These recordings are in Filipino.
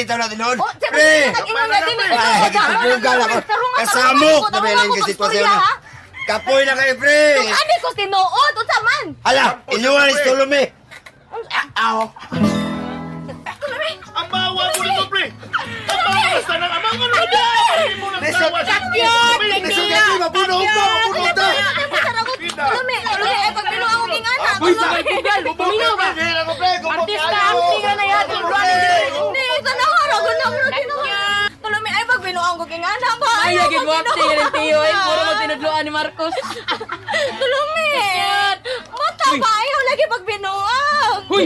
bitaw natin noon. Oh, sir, Pre! nag-ingon na din ito. Ay, kasipugal ako. Kasamok na bilang yung sitwasyon na. Kapoy na kayo, pre! Ani ko tinuod, unsa man? Hala, iluwan is tulumi. Aw. Ang bawa mo nito, pre! Ang bawa basta ng amang ano na! Hindi mo nagsawa sa Nasugat mo, mapuno ko, mapuno ta. Tulumi, ay pag binuang ko king anak. Uy, sa kaibigan! Bumino ba? Artista ang tinga na yan! Ni, isa na haro, ganda mo na ginawa. Tulumi, ay pag binuang ko king anak ba? Ay, agad mo ang tinga ng tiyo eh! Puro mo tinudloan ni Marcos! Tulumi! Mata ba? Ayaw lagi pag binuang. Huy!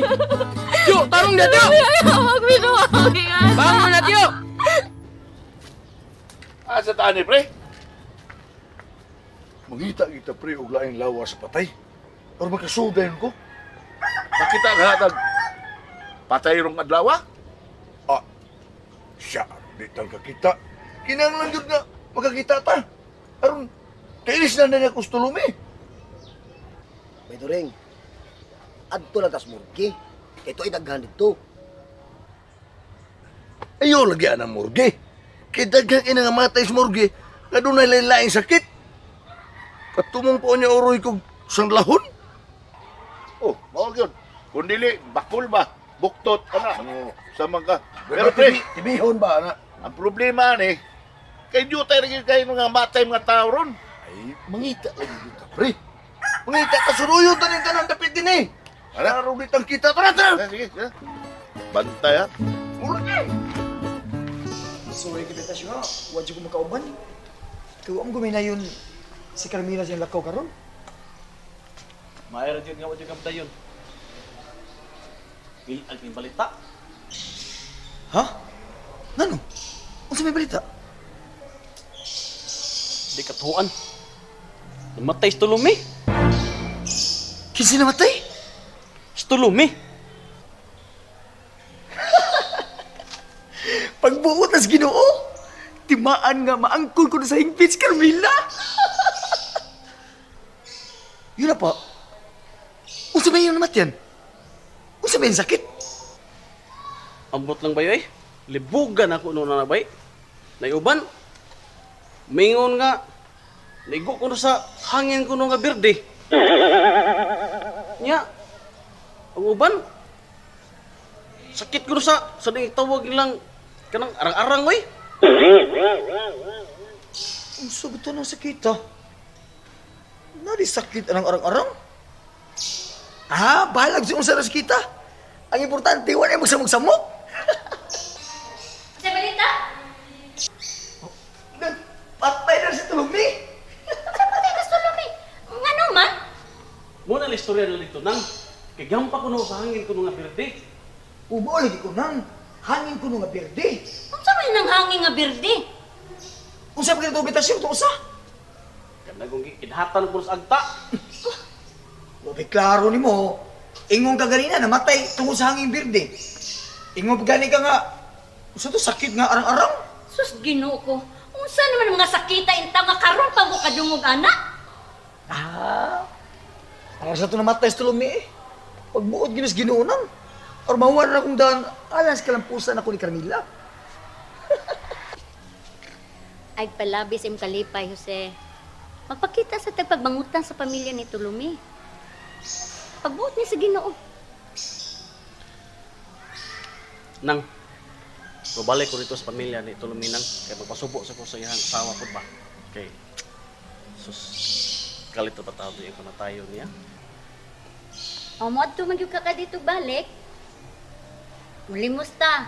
Tiyo! Tarong na tiyo! Ayaw pag binuang ko king anak. Bangon na tiyo! Asa taan ni, pre? Mangita kita pre og laing lawa sa patay. Or makasudayon ko. Nakita ang hatag. Patay rong adlawa? Ah, siya, di talaga kita. Kinahanglan jud nga magkakita ta. Aron kainis na niya kustulumi. May turing. Adto na tas murgi. Ito ay daghan dito. Ayaw lagi ang murge. Kay daghang ina nga matay sa murge, nga doon na lain-laing sakit. Patumong po niya uroy kong sanglahon. Oh, mao gyud. Kung dili bakul ba, buktot ana. Sa mga. Pero Pero pre, tibihon ba na? ang problema ni kay jutay rin kayo nga matay mga tao ron. Ay, mangita lagi dito pre. Mangita kasuruyo tanin tanan dapit din eh. Ara ro ditang kita tara tara. Sige, sige. Bantay ha. Ulo ni. Sorry kita siya, wadyo ko makauban. Tuwang guminayon si Carmila siyang lakaw karon. Mayroon yun nga wadyo kam dayon. Bil ang balita. Ha? Nano? Unsa may balita? Di katuan. Namatay si Tulumi. Kinsi namatay? Si Tulumi. Pagbuot nas Ginoo. Timaan nga maangkol ko na sa hingpit si Carmila. Yun na po. Unsa may yung namatyan? Unsa may yung sakit? Ambot lang ba yun eh? Libugan ako noon na bay. Naiuban. Mingon nga. Naigo ko na sa hangin ko nga berde. Nya. Ang uban. Sakit ko na sa tawag nilang kanang arang-arang oy. Unsa ba ito ng sakit ha? Nari sakit anang arang-arang? Ah, balag siya unsa na sakit ha? Ang importante, wala yung magsamog-samog. Sa balita? Patay na si Tulumi. Patay na Tulumi. Ngano man? Muna na istorya na dito nang kagampa ko na sa hangin ko nga berde. Ubo, lagi ko nang hangin ko nung nga berde. Unsa man nang hangin nga birdi? Unsa pa kita bitasyon ito usa? Kanagong kinhatan ko sa agta. Wabi klaro ni mo. Ingon ka ganina, namatay tungkol sa hangin berde. Ingon pa gani ka nga, unsa to sakit nga arang-arang? Sus, Ginoo ko. Unsa naman mga sakita intaw nga karon pa mo kadungog anak? Ah, para sa ito namatay sa Tulumi eh. Pagbuot ginas ginuunang. Or mahuwan na kung daan, alas kalampusan ako ni Carmila. Ay palabis im kalipay, Jose. Magpakita sa tagpagbangutan sa pamilya ni Tulumi. Pagbuot niya sa Ginoo. Nang, babalik ko dito sa pamilya ni Tulumi nang kaya magpasubo sa ko sa iyang asawa po ba? Okay. Sus, kalito pa tao yung kamatayo niya. O mo adto magyud ka dito balik. Mulimos ta.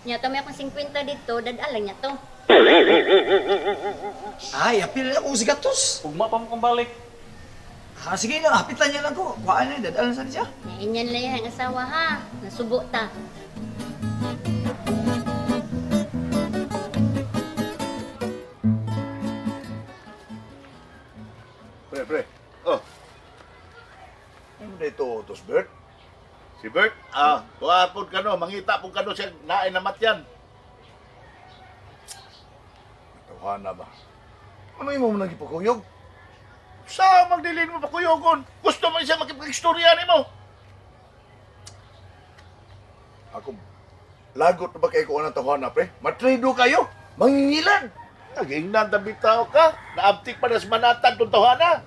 Nya ta may akong 50 dito, dadalan niya to. Ay, apil na akong sigatos. Ugma pa mo kong balik. Ah, sige lang, hapitan niya lang ko. Kuhaan na, dadalan sa siya. Nainyan lang ang asawa ha. Nasubo ta. Pre. Oh, Ano na ito, Tos Bert? si Bert, tuwapon ka no, mangita po ka no siya nain na matyan. Tawhana ba? Ano yung mo nang ipakuyog? Sa magdilin mo pa kuyogon? Gusto mo siya makipag-istorya ni mo? Ako, Lagot na ba kayo kung anong tawanan, pre? Matrido kayo. Mangingilan. Nagingnan na bitaw ka. Naabtik pa na sa manatan itong tawhana.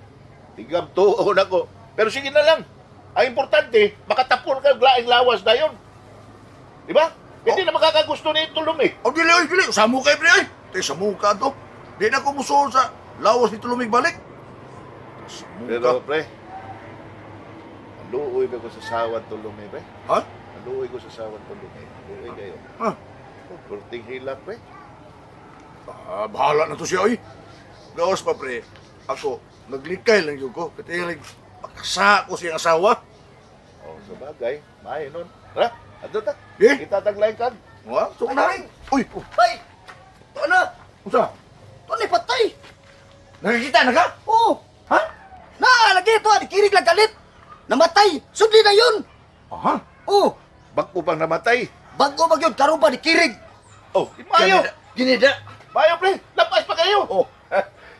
Tigam to ako na ko. Pero sige na lang. Ang importante, makatapon ka laing lawas na yun. Di ba? Hindi na makakagusto na itulong eh. Oh, dili, oy, dili. Samu kayo, pre, ay. Te, samu ka to. Di na ko musuon sa lawas ni Tulumig balik. Samu Pero ka. pre, aluoy ba ko sa sawan tulong eh, pre? Ha? Aluoy ko sa sawan tulong eh. Aluoy kayo. Ha? Kurting hilak, pre. Ah, bahala na to siya, oy. Gawas pa, pre. Ako, naglikay lang yun ko. Kaya makasa ko siyang asawa. Oh, sa bagay. Mahay nun. Tara, ato ta. Eh? Kita taglay ka. Wa? So na. Uy, oh, Ay! Ito na! unsa? Ito na patay! Nakikita na ka? Oo! Ha? Lagi ito! Kirig lang galit! Namatay! Sudli na yun! Aha. Oo! Bago pang namatay. Bago ba yun? Karoon pa ni Kirig! Oh, mayo. Ginida. Mayo, pre. Lapas pa kayo. Oh!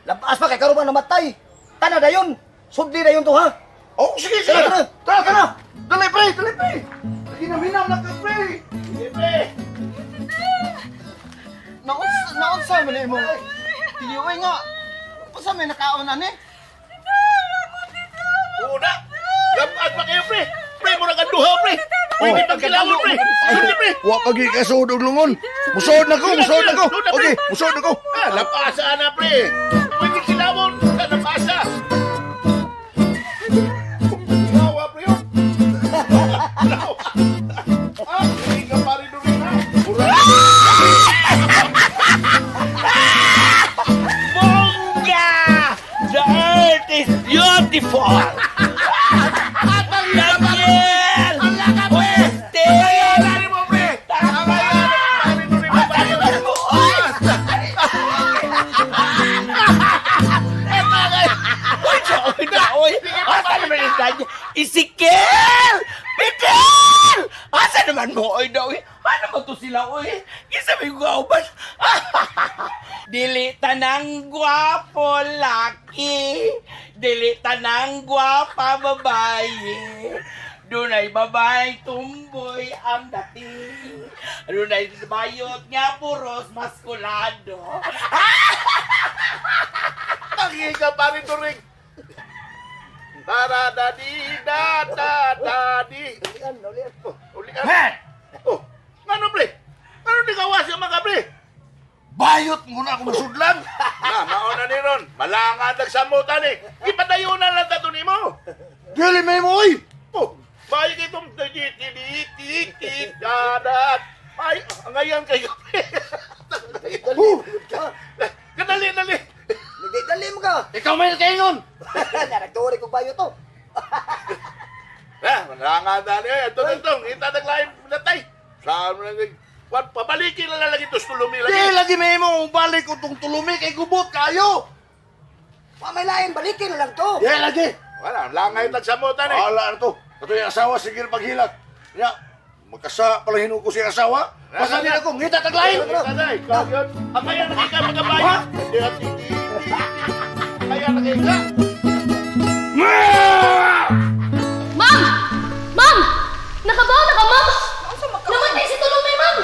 Lapas pa kay karoon pa namatay! Tana na yun! Sudli na yun to ha! Oh, sige, sige. Tara, tara. Tara, tara. Dali, pre, dali, pre. Ginam-hinam na ka, pre. Sige, pre. Naunsa man mo. Tiyuy nga. Pasa may nakaon ani? Una. Lapas pa kayo, pre. Pre, mo na kanduha, pre. Pwede pagkilawon, pre. Sige, pre. Wa pagi ka suod og lungon. Musuod na ko, musuod na ko. Okay, musuod na ko. Ah, lapasa na, pre. Pwede kilawon sa lapasa. Lawa, pre, yun. Lawa. Ah, hindi ka pa rin doon na. Bongga! The earth is beautiful! Daniel! Pwede! Lari mo, pre. Tama yan. Pare doon na ba? Uy, oy! Asa naman yung kanya? Isikel! Peter! Asa naman mo, oy, daw? Ano mo to sila, oy? Isabi ko kauban. Dili tanang gwapo, laki. Dili tanang gwapa, babae. Dunay babae tumboy ang dating. Dunay bayot nga puros maskulado. Tangi ka pa rin doon, Tara, dadi, dadi. Ulian. Oh, ano, pre? Ano di kawas yung mga, pre? Bayot muna ako masudlan. Na, mauna ni Ron. Malangad nagsamutan eh. Ipadayo na lang tato ni mo. Dili may mo, oy. Oh, bayo kitong dadat. Ay, ngayon kayo. Kadali. Dali mo ka! Ikaw may kaingon. Naragturi kong bayo to! Malangad na niya. Ito. Kita naglaim natay. Saan mo lang papalikin na lang ito sa tulumi Di lagi. lagi may mo balik ko tong tulumi kay gubot kayo. May lain, balikin na lang to! Di lagi. Wala, langay nagsamutan eh. Wala na to. Ito yung asawa, sige paghilag. Ya, magkasa pala hinuko siya asawa. Pasabi na ko, ngita taglain. Tanay, kagyan. Ang kaya nakika magkabayan. Hindi at hindi. Kaya nakika. Ma'am! Ma'am! Nakabaw na ka, ma'am! Namatay si Tulumay, ma'am!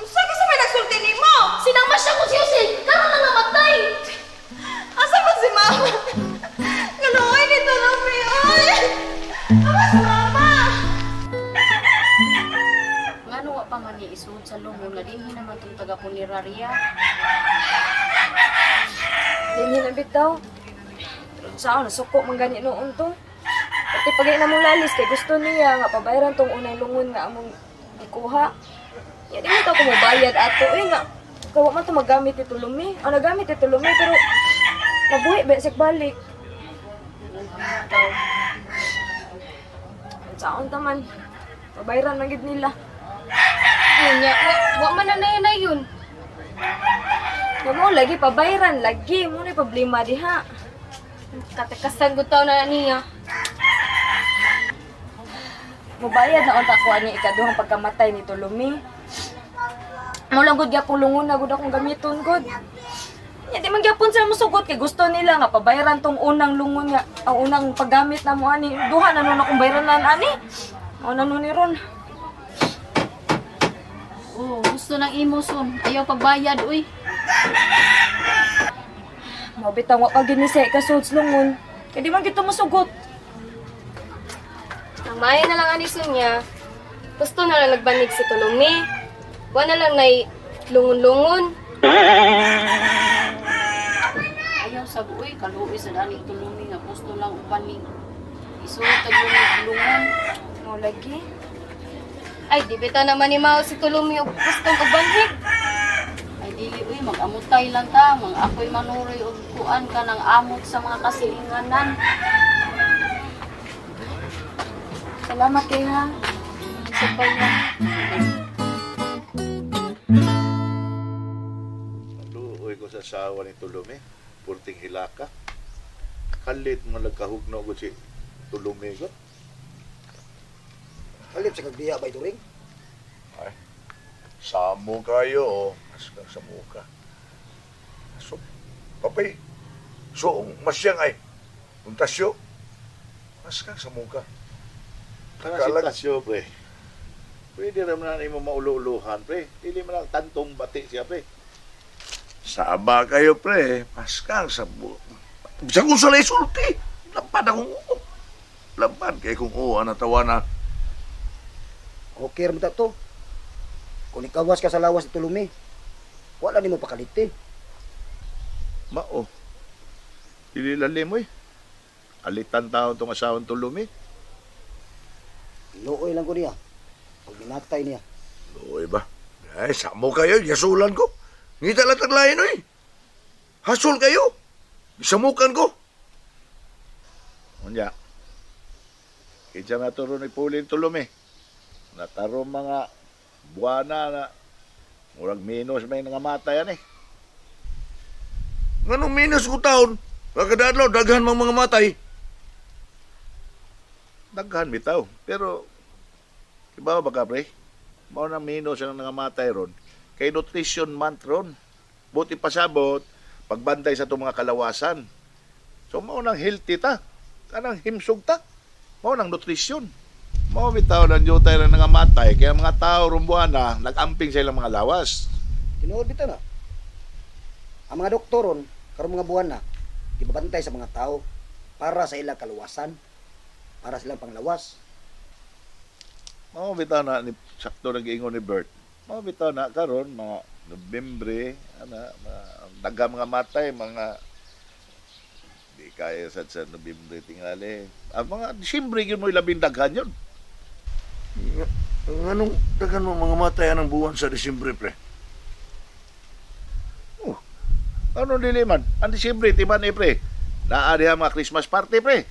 Unsa ka sa may nagsulti nimo? Sinama siya ko si Jose! Karoon na namatay! Asa man si mama? Kaluoy ni Tulumay, oy! Awas mama! Ngano wa pa man ni isuod sa lungong na dinhi naman tong taga puneraria. Hindi na bitaw. Saan, nasuko man gani noon to. Pati pag na mong lalis, kay gusto niya nga pabayaran tong unang lungon nga among ikuha. Ya, di mo ito kung mabayad ato. Nga, kawa man ito magamit ito lumi. Nagamit ito lumi, pero nabuhi, besik balik. Saan taman, pabayaran man gid nila. Nya, wa man na yun. Nga mo, lagi pabayaran, lagi. Muna yung problema diha. Katakasan gud taw na niya. Mubayad na unta ko ani ikaduhang pagkamatay ni Tulumi. Mo lang gud gyapon lungon na gud akong gamiton gud. Ya di man gyapon sila musugot kay gusto nila nga pabayaran tong unang lungon nga ang unang paggamit na mo ani. Duha na nun akong bayaran ani. O na nun ni Ron. Oh, gusto ng imo son. Ayaw pagbayad, uy. Mabitang wa pa ginise ka suds lungon. Kaya di man kita musugot. Ang maya na lang ani Sonya. Gusto na lang nagbanig si Tulumi. Wa na lang nay lungon-lungon. Ayaw sab, uy. Kaluoy sa daning tulungi nga gusto lang upaning. Isuot ang lungan. Mo lagi. Ay, di bita naman ni Mao si Tulumi og gustong ubanhig. Ay dili, uy. Mag-amutay lang ta. Mga ako'y manuroy o kuan ka ng amot sa mga kasilinganan. Salamat kayo ha. Sabay lang. Luoy ko sa asawa ni Tulumi. Purting hilaka. Kalit mo nagkahugno ko si Tulumi ko. Halip sa kagdiya, Bay Turing. Ay, samo kayo. Mas kang samo ka. So, papay, so, masyang ay, untasyo. Mas kang samo ka. Kana si Tasyo, pre. Pwede rin na mo maulu-uluhan, pre. Dili mo lang tantong bati siya, pre. Saba kayo, pre. Mas kang sabo. Bisa kong salay sulti. Lampad akong uo. Lampad kay kung uo, natawa na. Okay, ramita to. Kung ikawas ka sa lawas ni Tulumi, wala ni mo pakaliti. Mao. Dili lalim mo eh. Alitan taon tong asawang Tulumi. Inuoy lang ko niya. Pag binatay niya. Luoy ba? Ay, samo kayo. Yasulan ko. Ngita lang taglayan, oy. Hasul kayo. Isamukan ko. Unya. Kaya nga turo ni Pulin Tulumi. Nataro mga buwana na murag minus may nangamatayan eh. Nganong minus ko taon? Kakadadlaw, daghan mga matay. Daghan bitaw. Pero, iba ba ka, pre? Mao na minus ang nangamatay ron. Kay nutrition month ron. Buti pasabot, pagbantay sa itong mga kalawasan. So, mao nang healthy ta. Kanang himsog ta. Mao nang nutrition. Mao bitaw ng jutay na nangamatay. Kaya mga tao rumbuan na, nag-amping sa ilang mga lawas. Tinuod bitaw na. Ang mga doktoron, karong mga buwan na, gibabantay sa mga tao para sa ilang kaluwasan, para silang panglawas. Mao bitaw na, sakto nag-iingon ni Bert. Mao bitaw na, karon mga Nobyembre, daga mga matay, mga di kaya sa Nobyembre tingali. Mga Disyembre yun mo ilabing daghan yun. Nganong daghan mga matay ang buwan sa Disyembre, pre? Ano diliman? Ang Disyembre, timan eh, pre. Naadi ang mga Christmas party, pre.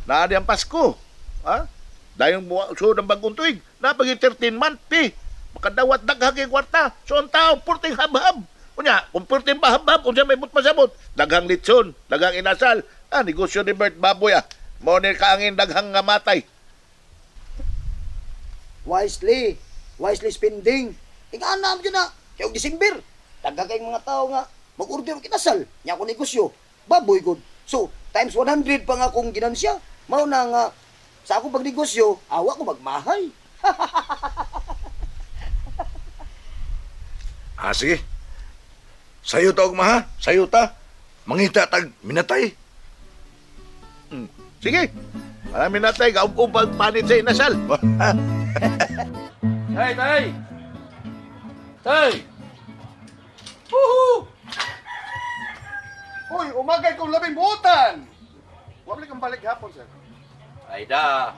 Naadi ang Pasko. Ha? Dahil so ng bagong tuig. Napag 13 month, pre. Makadawat daghang kwarta. So ang tao, purting habhab. Kunya, kung purting pahabhab, kung siya may pasabot, daghang litson, daghang inasal. Negosyo ni Bert Baboy, Mo ni kaangin daghang nga matay. Wisely spending. Ingaanam dyan na. Kaya December, daga kayong mga tao nga, mag-order og kinasal. Nya ko negosyo. Baboy good. So, times 100 pa nga akong ginansya. Mao na nga, sa akong pagnegosyo, awa ko magmahay. Sige. Sayo ta og maha. Sayo ta. Mangita tag minatay. Sige. Marami na tayo, kaupang panit sa inasal. Tay, tay! Tay! Woohoo! Uy, umagay kong labing buutan! Wala kang balik hapon, sir. Ay da!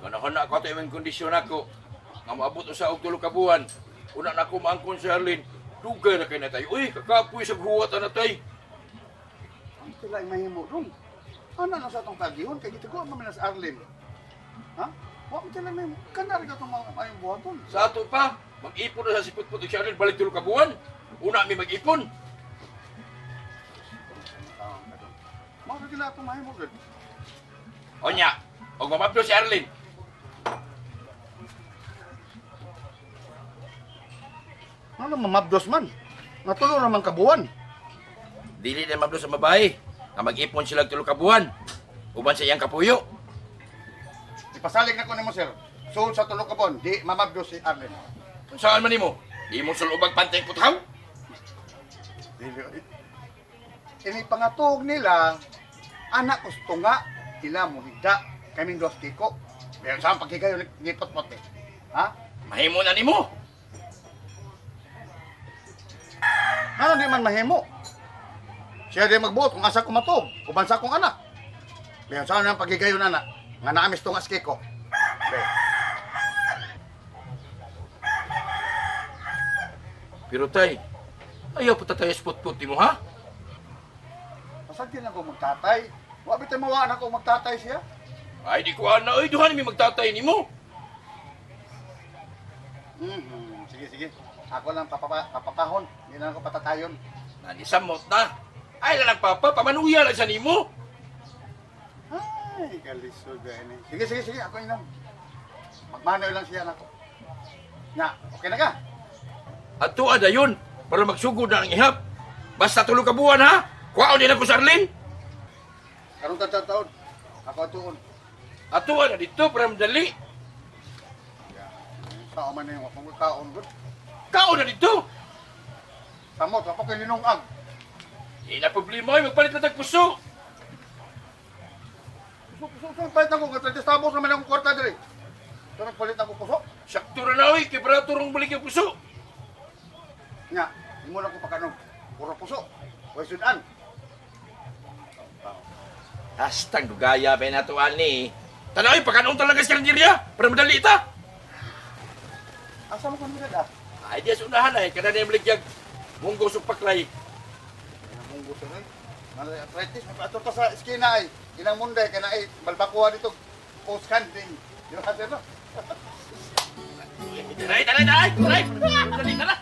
Ganahan na ako ito yung kondisyon ako. Nga maabot sa og tulo ka buwan. Una na ako maangkon sa Arlene. Dugay na kayo na tayo. Uy, kakapoy sa buwatan na tayo. Ang sila ay mahimo ron. Ano na sa itong tagihon? Kaya dito ko, maminas Arlen. Ha? Huwag mo sila mahimo. Kanari ka itong mayong buhaton. Sa ato pa, mag-ipon na sa sipot-putok sa Arlene. Balik tulo ka buwan. Una mi mag-ipon. Mga kagila itong mahimo ron. Onya, og mamabdo si Arlene. Ano mamabdos man? Natulo naman kabuan. Dili na mabdo sa babae. Nga mag-ipon sila tulo ka buwan. Uban sa iyang kapuyo. Ipasalig na ko ni mo, sir. So, sa tulog ka bon, di mamabdos si Arlen. Saan man nimo? Di mo sulubag pantay putaw? Ini pangatog nila, anak gusto nga, ila mo higda, kaming dos kiko. Pero saan pagkigayo ngipot-pot eh? Ha? Mahimo na nimo. Ano di man mahimo? Siya di magbuot kung asa ko matog, ubansa kong anak. Pero saan ang pagkigayo na anak? Nga naamis tong askiko. Pero tay, ayaw po tatay spot-pot mo ha? Pasag din ako magtatay. Wabit tayo mawaan ako magtatay siya. Ay di ko ana, ay duhan mi magtatay nimo. Sige. Ako lang papapahon. Hindi na ako patatayon. Nanisamot na. Ay lang papa, pamanuya lang sa nimo. Ay, kalisod ini. Sige. Ako inom. Magmanoy lang siya nako. Na, okay na ka? At tuwa na yun, para magsugod na ang ihap. Basta tulog ka buwan ha? Kuwaon din ako sa Arlene. Karong taon. Ako tuon. At tuwa na dito, para madali. Sao man yung akong kaon gud. Kaon na dito. Samot ako kay linungag. Di na problema ay magpalit na tagpuso. So, palit ako nga testamos naman akong kwarta diri. So, nagpalit ako puso. Sakto na na, kibrato rong balik yung puso. Nga, hindi mo lang ko pagkanong. Puro puso. Huwag sudan. Hastang dugaya pa na to, ani. Tanaw, pagkanong talaga sa karinderya, para madali ita. Asa mo kung nila? Ay, di sa unahan ay, kada na yung baligyag. Munggo supaklay. Ang gusto rin. Arthritis, ato ta sa eskina ay. Inang munday, kaya na ay, balbakuha dito. Post-hunting. Di ba kasi no? Taray! Madali, tara!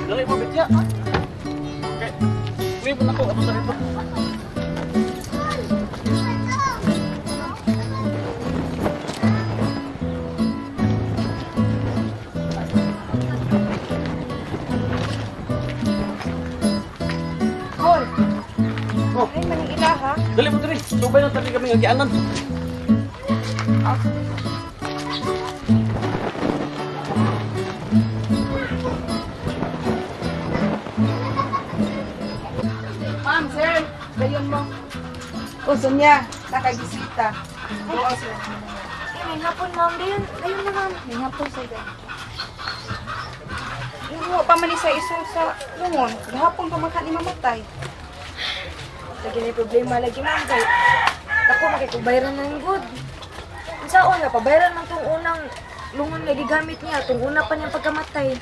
Dali mo, Bitya. Okay. Uwi mo na ko. Ano sa rito? Hoy! Ay, maningila ha? Dali mo, dali. Subay na tabi kami ng agianan. Ma'am, sir, gayon mo. O, Sonia, nakabisita. Oo, sir. May hapon, ma'am. Ayun na, ma'am. May hapon sa iba. Yung pa man sa iso sa lungon, gahapon pa man ka ni mamatay. Lagi na problema lagi, ma'am. Kay ako makikubayaran ng good. Ang saon nga, pabayaran man tong unang lungon nga gigamit niya. Tong una pa niyang pagkamatay.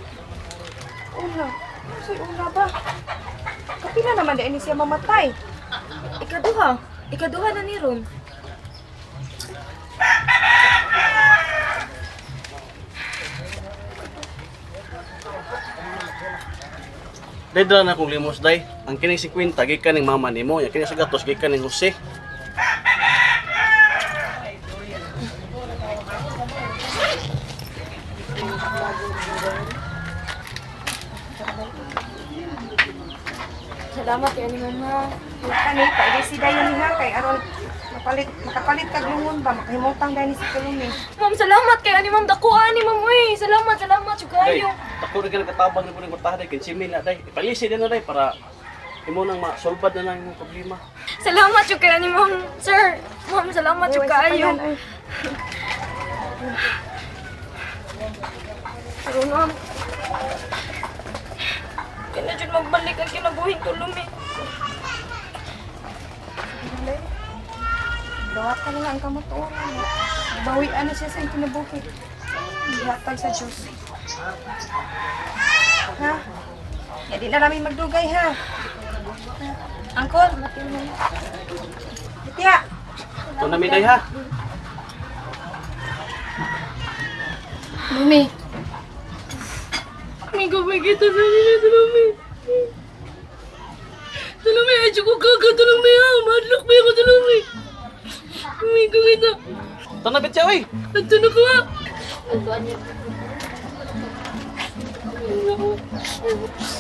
Una? Ano sa'yo una ba? Kapila naman dahil siya mamatay. Ikaduha na ni Ron. Day dala na akong limos, day. Ang kining 50, gikan ng mama nimo. Yung kining sa gatos, gikan ng Jose. Salamat kay ani mama. Kani, pwede si Dayon niya kay aron makapalit kag lungon ba, makahimutang dahil si Kalumi. Ma'am, salamat kay ani ma'am. Dakuan ni ma'am. Uy, salamat Day, sugayo. ako rin ka nagkatabang na po ng kwartahan, day. Kinsimil na, day. Ipalisi din na, day, para imo nang masolbad na lang yung problema. Salamat yung kay ani ma'am. Sir, ma'am, salamat yung kayo. Pero ma'am, kaya dyan magbalik ang kinabuhing Tulumi. Dawat ka lang ang kamatuoran. Bawian na siya sa kinabuhi. Ihatag sa Diyos. Ha? Ya di na namin magdugay ha. Angkol, Bitya. Ito namin, day, ha? Mami. May gawin kita sa nila, Tulumi. Tulumi, ay ko kaga, Tulumi ha. Madlock ba ako, Tulumi. May gawin kita. Tanabit siya, oy! Ito na ko!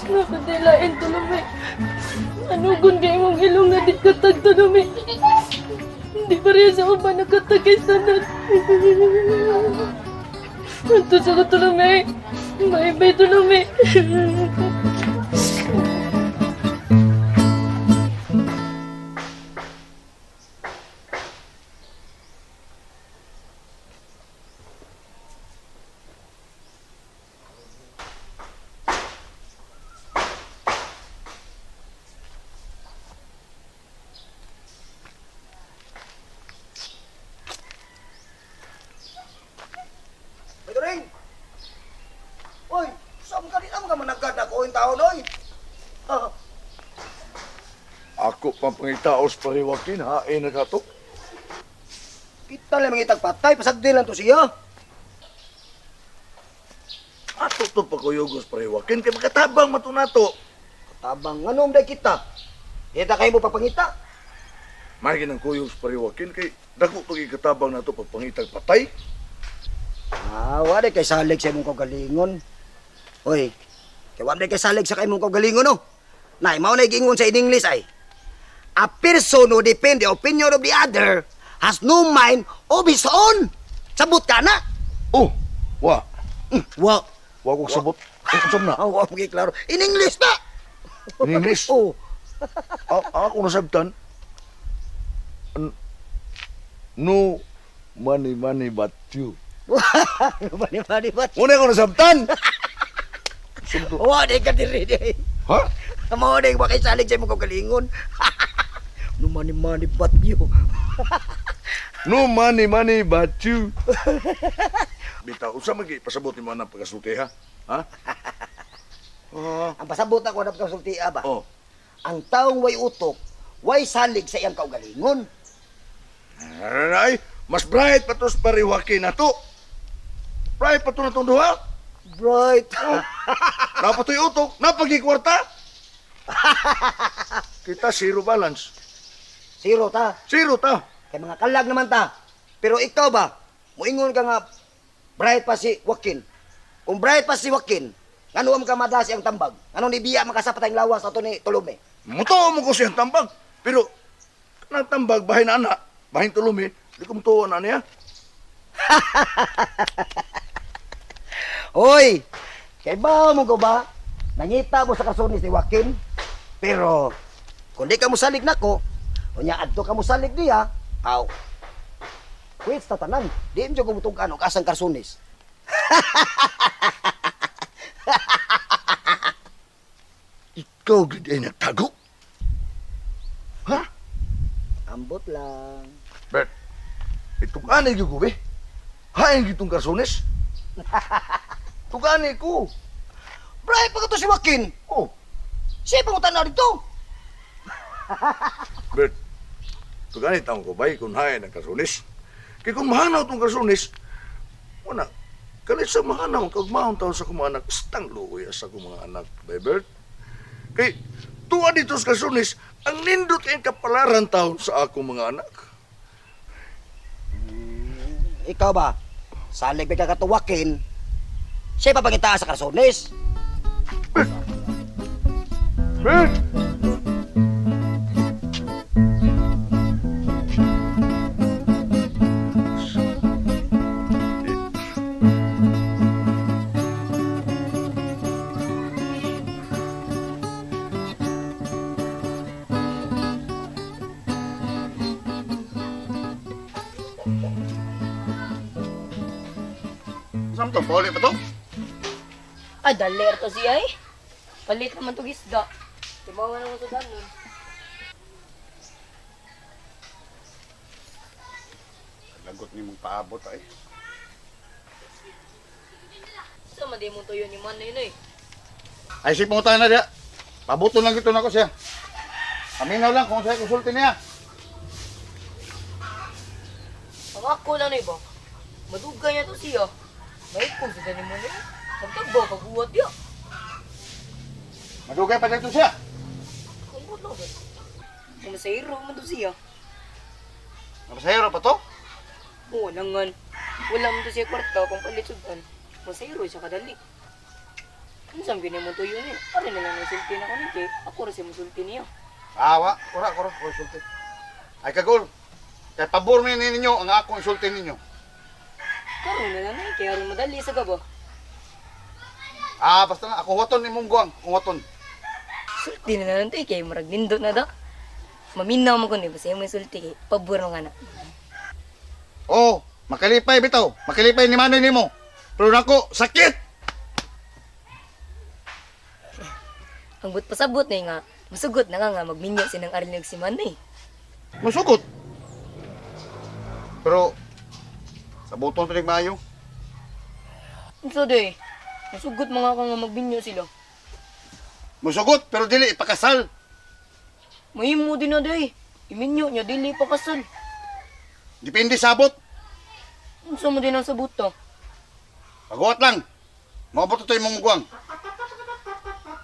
Nakadilain to naman. Ano kung kayo mong ilong nga di katag to naman? Hindi pa rin sa uba nakatagay sanad. Ito sa ko to naman. May to naman. Ring! Oy, saan ka din naman managad ako yung taon, oy? Ah, Ako pampangitaos pariwakin, hain na ka to. kita lang mga patay, pasagdi lang to siya. Ato to pagkuyugos pariwakin, kay makatabang matunato. Tabang, anong day kita? Kita kayo mo papangita. May ginang kuyog sa pariwakin, kay dako to ikatabang na to pagpangitag patay. Ah, wala kay salig sa imong kagalingon. Oy, kay wala kay salig sa imong kagalingon, no? Nay, mao na gingon sa in English ay. A person who depend the opinion of the other has no mind of his own. Sabot ka na. Oh, wa. Wa. Wa ko sabot. Usap na. Ah, wa mo klaro. In English na. In English? Oh. Ako nasabtan. No money but you. Bani bat. Una ko nasabtan. Sumto. Wa day ka diri day. Ha? Mao day wa kay salig sa imong kagalingon. No money but you. No money but you. Bitaw, usa magi pasabot ni mo na pagkasulti ha? Ha? Ang pasabot ako na pagkasultia ba? Oh. Ang taong way utok, way salig sa iyang kaugalingon. Ay, mas bright pa to sa pariwakin na to. Bright pa to na itong duha. Bright. Napatoy utok, napagikwarta. Kita zero balance. Zero ta. Zero ta. Kay mga kalag naman ta. Pero ikaw ba, muingon ka nga, bright pa si Joaquin. Kung bright pa si Joaquin, ano ka madasi ang tambag? Ano ni Biya makasapatay ang lawas ato ni Tulume? Muto mo ko siyang tambag. Pero, kanang tambag, bahin na anak, bahin tulumi, di ko mutuwa na niya. Hoy! Kay ba mo ko ba? Nangita mo sa kasunis ni Joaquin. Pero, kung di ka mo salig nako, kunya adto ka mo salig niya, aw. Quits ta tanan. Di mo gumutong ano kasang kasunis. Ikaw gid ay nagtago. Ha? Ambot lang. Bert, itong anay gyud ko be. Hain gitong kasunis. Tugani ko. Bright pa ka to si Joaquin. Oh, Siya pangutan na dito. Bert, tugani taong ko bay kung hain ang kasunis. Kaya kung mahanaw tong kasunis, wala, kalit sa mahanaw, kag mahon taon sa kumang anak, stang luoy sa kumang anak, bay Bert. Kay, tuwa dito sa kasunis, ang nindot ang kapalaran taon sa akong mga anak. Ikaw ba? Salig ka to Joaquin. Siya papangita sa kasunis. Bert! Saan to? Pauli pa to? Ah, daler to siya eh. Palit naman to isda. Tibawan naman to danon. Lagot ni mong paabot ay. Sa madi mo to yun ni man na yun eh. Ay, si pungutan na diya. Pabuto lang ito na ko siya. Aminaw lang kung sa'yo konsulti niya. Ang ako lang na iba. Madugay niya to siya. May kung sa ganin mo na yun. Pagtagbo, pag-uwat niya. Madugay pa dito siya. Kung lang ba? Kung masahiro man to siya. Napasahiro pa to? Oo nangan. Wala mo to siya kwarta kung palitsudan. Masayro siya kadali. Ano saan mo tuyo niya? Pare na lang nasulti na ko ni Kay. Ako rin siya masulti niya. Awa, kura, konsulti. Ay kagol, kay pabor mi ninyo ang akong insulti ninyo. Karoon na lang kaya rin madali sa gaba. Basta na, ako waton ni mong guwang, akong waton. Sulti na lang tayo kay marag nindot na da. Maminaw mo ko ni basta yung may sulti kay pabor nga na. Oh, makalipay bitaw, makalipay ni Manoy nimo. Pero nako, sakit! Ang but pasabot na nga, masugot na nga magminyo sinang arinig si Manay. Masugot. Pero, sa buton pinig maayo. So day, masugot mga ka nga magminyo sila. Masugot, pero dili ipakasal. Mahimo din na day, iminyo niya dili pa kasal. Depende sabot. Unsa mo din ang sabot to? Paguat lang. Maabot ito yung mong guwang.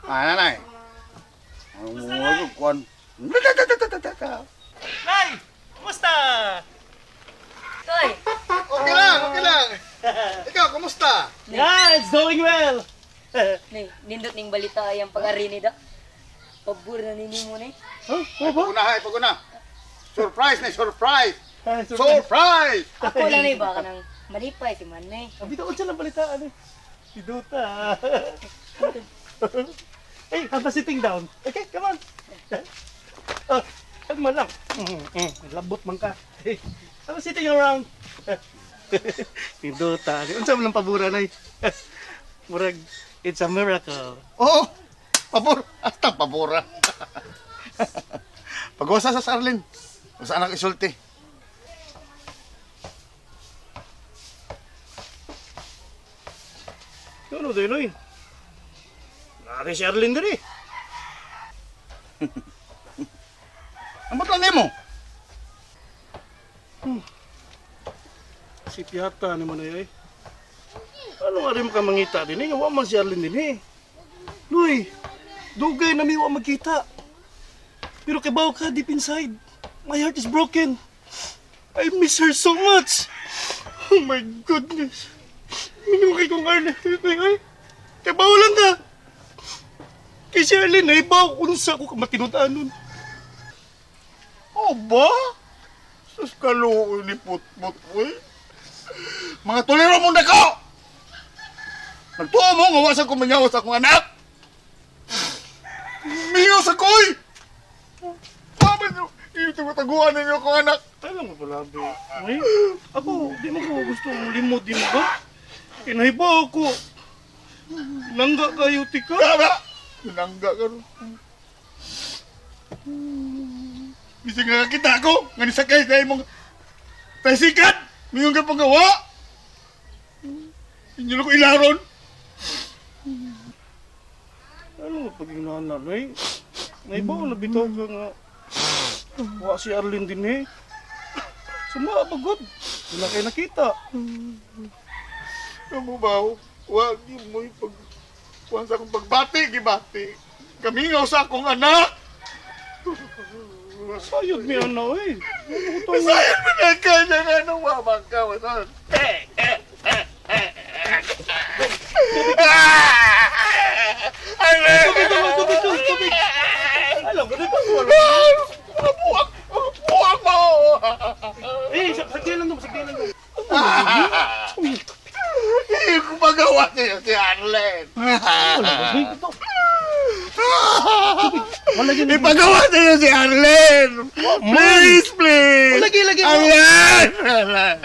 Nanay. Ang kuwan. Nay! Kumusta? Toy! Okay lang. Ikaw, kumusta? Yeah, it's going well! Nay, nindot ning balita ay ang pag-ari ni da. Pabor na nini mo ni. Paguna. Surprise! Surprise! Ako lang na baka nang malipay si Manay. Abito ko siya ng balitaan eh. Si Duta. Hey, have a sitting down. Okay, come on. Kalma lang. Labot man ka. Hey, have a sitting around. Si Duta. Unsa man lang pabura na Murag, it's a miracle. Oo, pabor. Hasta pabora. Pag-usa sa Sarlin. Kung saan ako isulti. Ano din oy? Nari si Arlene din eh. Ambot lang nimo. Si Piata naman ay. Ano nga rin ka mangita din eh? Nga man si Arlene din eh. Luy, dugay na miwa magkita. Pero kabaw ka deep inside. My heart is broken. I miss her so much. Oh my goodness. Minyo kay kong Arlene. Ay, kabaw lang ka. Kay si Arlene ay baw. Unsa ko kamatinutaan nun. Oh ba? Sus kaluoy ni putput oy. Mga tuliro mo na ko! Nagtuo mo, ngawasan ko manyawa sa akong anak! Miyos ako oy! Paman nyo, ito mataguan ninyo akong anak! Alam mo pala, be. Ay, ako, di mo ko gusto limod, di mo ba? Kinahiba ako. Nangga kayo, tika. Tama! Nangga ka rin. Bising nga kita ako, nga nisakay sa imong tasikat! Mayroon ka panggawa! Inyo na ko ilaron! Ano nga pag nanay? Naibaw na bitaw ka nga. Wa si Arlene din eh. Sumabagod. Wala kayo nakita. Kamu ba? Huwag mo yung huwag sa akong pagbati, gibati. Kamingaw sa akong anak! Sayod mi ano eh. Masayang mo na ka na nga nung wabang ka. Tubig! Alam ko, di ba? Buwag mo! Eh, sagdilan lang. Hindi ko magawa niya si Arlen. Ipagawa niyo si Arlen! Please! Lagi! Arlen! Arlen!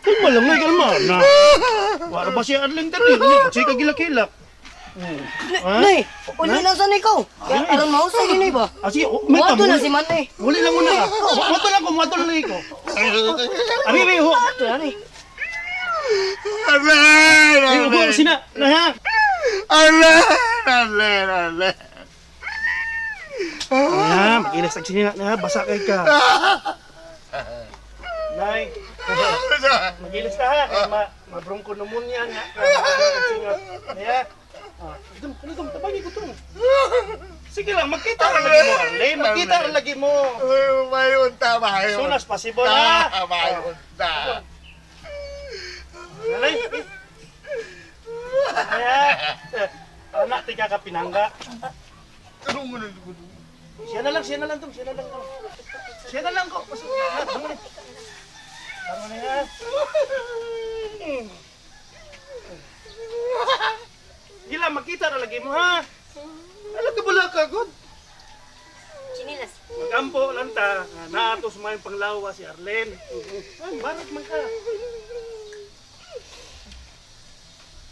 Kalma lang, kalma na. Wala ba si Arlene din eh? Kasi kagilak-kilak. Nay, uli lang sa ikaw. Kaya aron mausay yun ba? Sige, may Wato na si Manay. Huli lang muna ka. Wato lang ko. Abi, ho. Wato na ni. Arlen! Ho, sina. Na ha. Arlen! Ayan, mag-ilas tag sinina na ha. Basa kay ka. Nay. Mag-ilas ka ha. Kaya ma-bronco pneumonia nga. Kaya, Dum, tabagi ko dum. Sige lang, magkita ra lagi mo, Arlene. Magkita ra lagi mo. May unta, may Soon as possible, ha? May unta. Nalay. Kaya, anak, tiga ka pinangga. Ano mo na Siya na lang, Siya na lang ko. Pasok na, tama na. Tama na yan. Gila, magkita na lagi mo, ha? Alam ka bala ka, God? Chinilas. Magampo lang ta. Naatos mo yung panglawa si Arlene. Ay, barat man ka.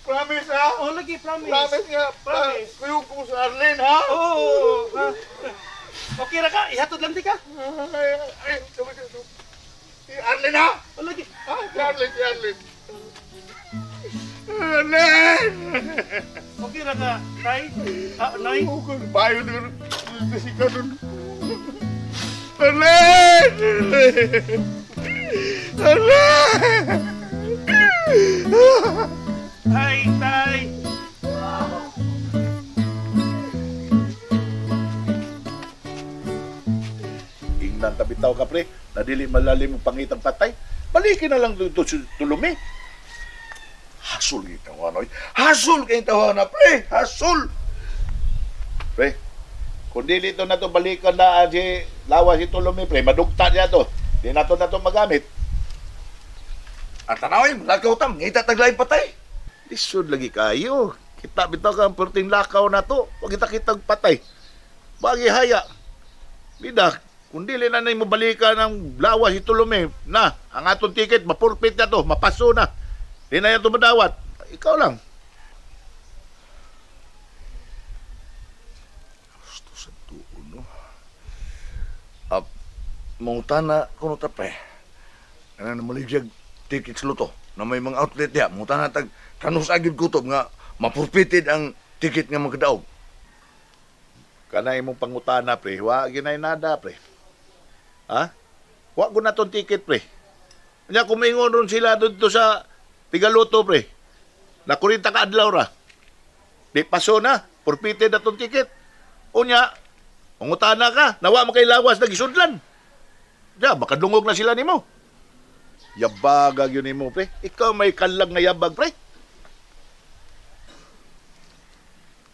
Promise ha? Oh, lagi, promise. Promise nga. Promise. Kuyog ko sa Arlene ha? Oo, ha? Okay ra ka? Ihatod lang di ka? Ay, si Arlene ha? Oh, lagi. Ha? Si Arlene. Arlene! Okay ra ka, Tay? Nay? Kung bayo doon, kasi ka doon. Arlene! Arlene! Tay, Tay! Ingnan tabitaw ka, pre. Nadili malalim ang pangitang patay. Balikin na lang dito sa tulumi. Hasul kita wanoy. Hasul kayo tawana, pre. Hasul. Pre, kung dili ito na to balikan na si lawas si tulumi, pre, madugta niya to. Di na to magamit. At tanawin, lakaw tam, ngita taglaing patay. Lisod lagi kayo. Kita bitaw ka ang perting lakaw na to. Huwag kita kitag patay. Bagi haya. Bida, kung dili na mo balikan ng lawas si tulumi, na, ang atong ticket, mapurpit na to, mapaso na. Di na yan tumadawat. Ikaw lang. Gusto sa tuon, no? Mungtana, kuno ta, pre. Ano na maligyan tickets luto na may mga outlet ya. Mungtana tag kanus agid kutob nga mapurpited ang ticket nga magkadaog. Kanay mong pangutana, pre. Wa ginay nada, pre. Ha? Wa ko na tong ticket, pre. Kanya kumingon ron sila doon to sa Tigaluto, pre. Na 40 ka adlaw ra. Di paso na. Purpited na tong ticket. Unya, pangutana ka. Nawa mo kay lawas na gisudlan. Diya, makadungog na sila nimo. Yabagag yun nimo, pre. Ikaw may kalag na yabag, pre.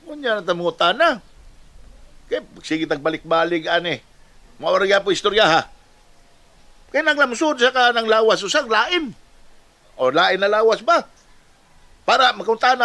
Unya na tamutana. Kaya sige tagbalik-balik, ane. Mawaragya po istorya, ha? Kaya naglamsod siya ka ng lawas. Usang lain. O lain na lawas ba? Para magkuntana